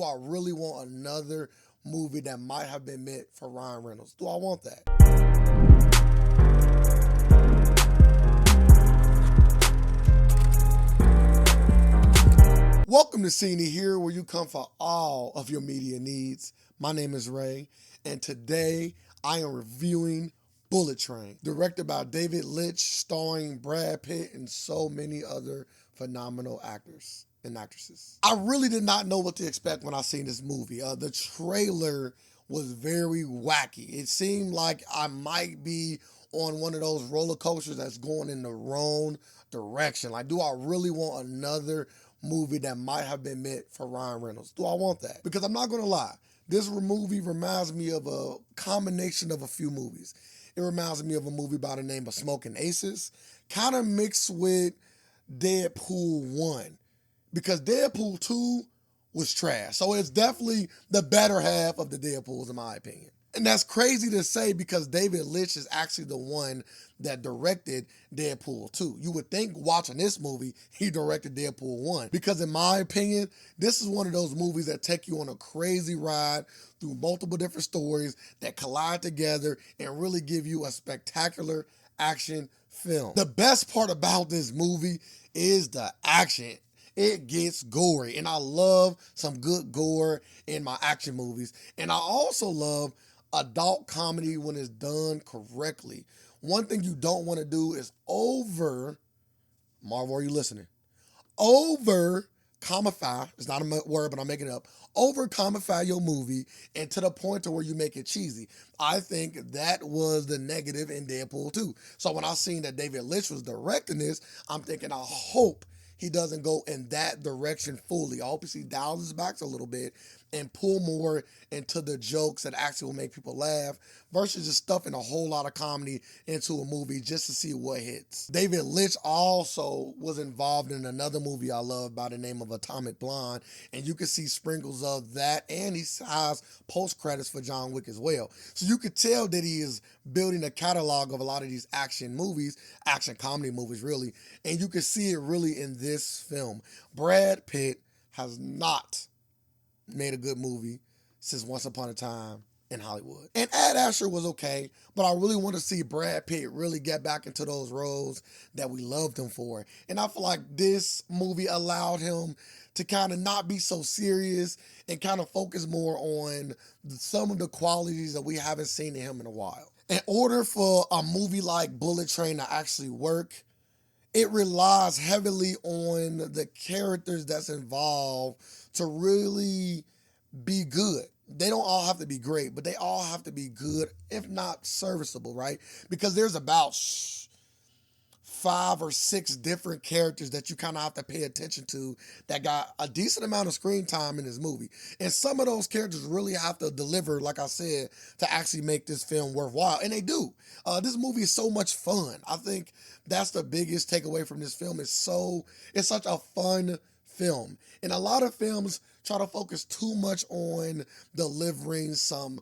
do I really want another movie that might have been meant for Ryan Reynolds? Do I want that? Welcome to Cine here, where you come for all of your media needs. My name is Ray, and today I am reviewing Bullet Train, directed by David Leitch, starring Brad Pitt and so many other phenomenal actors and actresses. I really did not know what to expect when I seen this movie. The trailer was very wacky. It seemed like I might be on one of those roller coasters that's going in the wrong direction. Like, do I really want another movie that might have been meant for Ryan Reynolds? Do I want that? Because I'm not going to lie, this movie reminds me of a combination of a few movies. It reminds me of a movie by the name of Smoking Aces, kind of mixed with Deadpool 1, because Deadpool 2 was trash. So it's definitely the better half of the Deadpools, in my opinion. And that's crazy to say because David Leitch is actually the one that directed Deadpool 2. You would think watching this movie, he directed Deadpool 1. Because in my opinion, this is one of those movies that take you on a crazy ride through multiple different stories that collide together and really give you a spectacular action film. The best part about this movie is the action. It gets gory, and I love some good gore in my action movies. And I also love adult comedy when it's done correctly. One thing you don't want to do is Marvel, are you listening? Comify, it's not a word, but I'm making it up. Comify your movie and to the point to where you make it cheesy. I think that was the negative in Deadpool 2. So when I seen that David Leitch was directing this, I'm thinking, I hope he doesn't go in that direction fully. I hope he dials his back a little bit and pull more into the jokes that actually will make people laugh versus just stuffing a whole lot of comedy into a movie just to see what hits. David Leitch also was involved in another movie I love by the name of Atomic Blonde, and you can see sprinkles of that, and he has post-credits for John Wick as well. So you could tell that he is building a catalog of a lot of these action movies, action comedy movies really, and you can see it really in this film. Brad Pitt has not made a good movie since Once Upon a Time in Hollywood. And Ad Asher was okay, but I really want to see Brad Pitt really get back into those roles that we loved him for. And I feel like this movie allowed him to kind of not be so serious and kind of focus more on some of the qualities that we haven't seen in him in a while. In order for a movie like Bullet Train to actually work, it relies heavily on the characters that's involved to really be good. They don't all have to be great, but they all have to be good, if not serviceable, right? Because there's about 5 or 6 different characters that you kind of have to pay attention to that got a decent amount of screen time in this movie. And some of those characters really have to deliver, like I said, to actually make this film worthwhile. And they do. This movie is so much fun. I think that's the biggest takeaway from this film. It's such a fun film. And a lot of films try to focus too much on delivering some,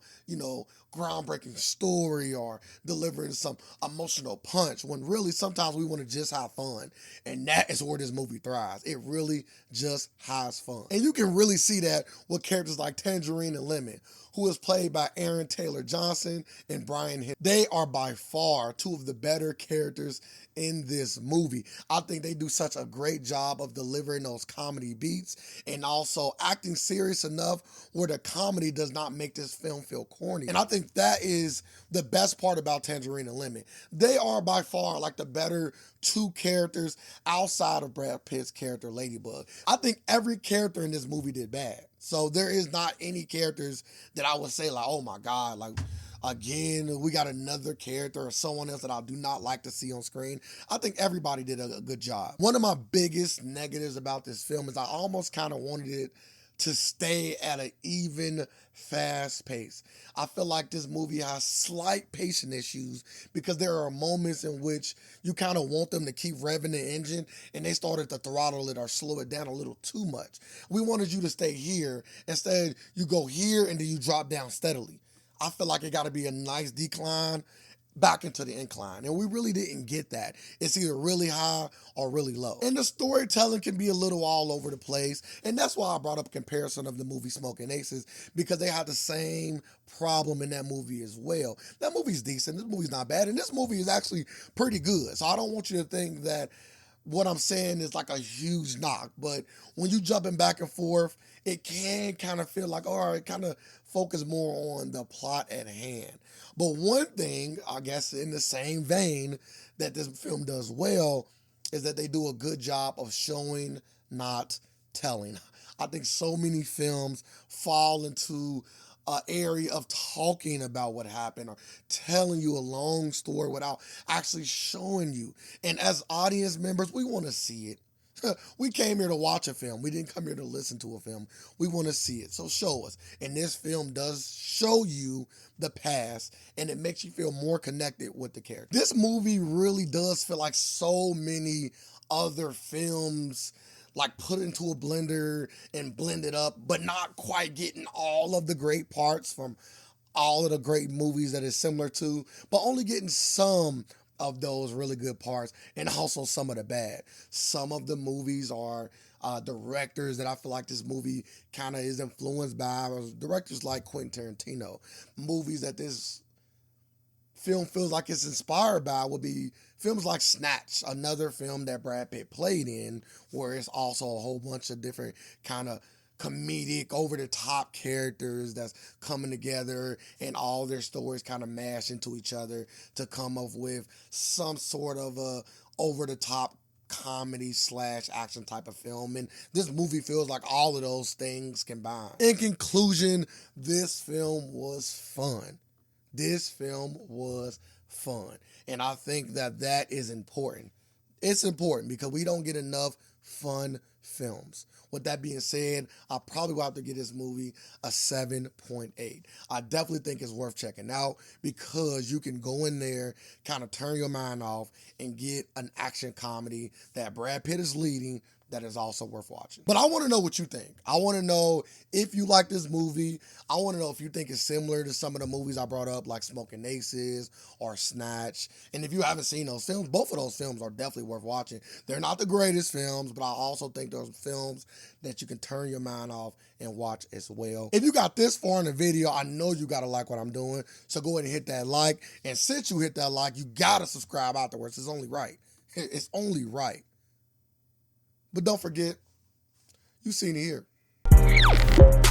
groundbreaking story or delivering some emotional punch, when really sometimes we want to just have fun. And that is where this movie thrives. It really just has fun. And you can really see that with characters like Tangerine and Lemon, who is played by Aaron Taylor Johnson and Brian Hill. They are by far 2 of the better characters in this movie. I think they do such a great job of delivering those comedy beats and also acting serious enough where the comedy does not make this film feel corny. And I think that is the best part about Tangerine and Lemon. They are by far like the better 2 characters outside of Brad Pitt's character Ladybug. I think every character in this movie did bad. So there is not any characters that I would say like, oh my God, like again, we got another character or someone else that I do not like to see on screen. I think everybody did a good job. One of my biggest negatives about this film is I almost kind of wanted it to stay at an even, fast pace. I feel like this movie has slight pacing issues because there are moments in which you kind of want them to keep revving the engine and they started to throttle it or slow it down a little too much. We wanted you to stay here. Instead, you go here and then you drop down steadily. I feel like it got to be a nice decline back into the incline. And we really didn't get that. It's either really high or really low. And the storytelling can be a little all over the place. And that's why I brought up a comparison of the movie Smoking Aces, because they had the same problem in that movie as well. That movie's decent. This movie's not bad. And this movie is actually pretty good. So I don't want you to think that what I'm saying is like a huge knock. But when you jumping back and forth, it can kind of feel like, all right, kind of focus more on the plot at hand. But one thing, I guess, in the same vein that this film does well is that they do a good job of showing, not telling. I think so many films fall into an area of talking about what happened or telling you a long story without actually showing you. And as audience members, we want to see it. We came here to watch a film. We didn't come here to listen to a film. We want to see it. So show us. And this film does show you the past, and it makes you feel more connected with the character. This movie really does feel like so many other films, like put into a blender and blend it up, but not quite getting all of the great parts from all of the great movies that it's similar to, but only getting some of those really good parts and also some of the bad. Some of the movies are directors that I feel like this movie kind of is influenced by, directors like Quentin Tarantino. Movies that this film feels like it's inspired by would be films like Snatch, another film that Brad Pitt played in, where it's also a whole bunch of different kind of comedic, over-the-top characters that's coming together and all their stories kind of mash into each other to come up with some sort of a over-the-top comedy / action type of film. And this movie feels like all of those things combined. In conclusion, this film was fun. This film was fun. And I think that that is important. It's important because we don't get enough fun films. With that being said, I'll probably go out to give this movie a 7.8. I definitely think it's worth checking out because you can go in there, kind of turn your mind off, and get an action comedy that Brad Pitt is leading that is also worth watching. But I want to know what you think. I want to know if you like this movie. I want to know if you think it's similar to some of the movies I brought up, like Smoking Aces or Snatch. And if you haven't seen those films, both of those films are definitely worth watching. They're not the greatest films, but I also think those films that you can turn your mind off and watch as well. If you got this far in the video, I know you got to like what I'm doing. So go ahead and hit that like. And since you hit that like, you got to subscribe afterwards. It's only right. It's only right. But don't forget, you seen it here.